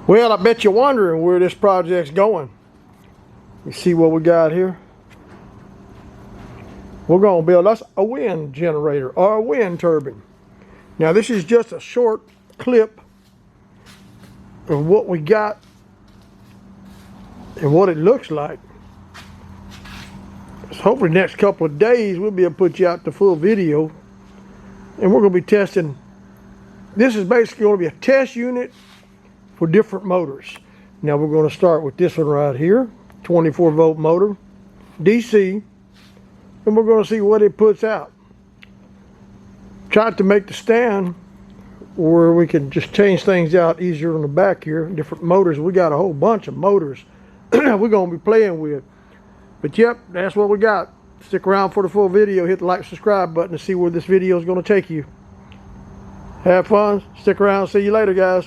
Well, I bet you're wondering where this project's going. You see what we got here? We're going to build us a wind generator or a wind turbine. Now this is just a short clip of what we got and what it looks like. So hopefully the next couple of days we'll be able to put you out the full video, and we're going to be testing. This is basically going to be a test unit for different motors. Now we're going to start with this one right here, 24 volt motor, DC, and we're going to see what it puts out. Tried to make the stand where we can just change things out easier on the back here. Different motors. We got a whole bunch of motors we're going to be playing with. But yep, that's what we got. Stick around for the full video. Hit the like, subscribe button to see where this video is going to take you. Have fun. Stick around. See you later, guys.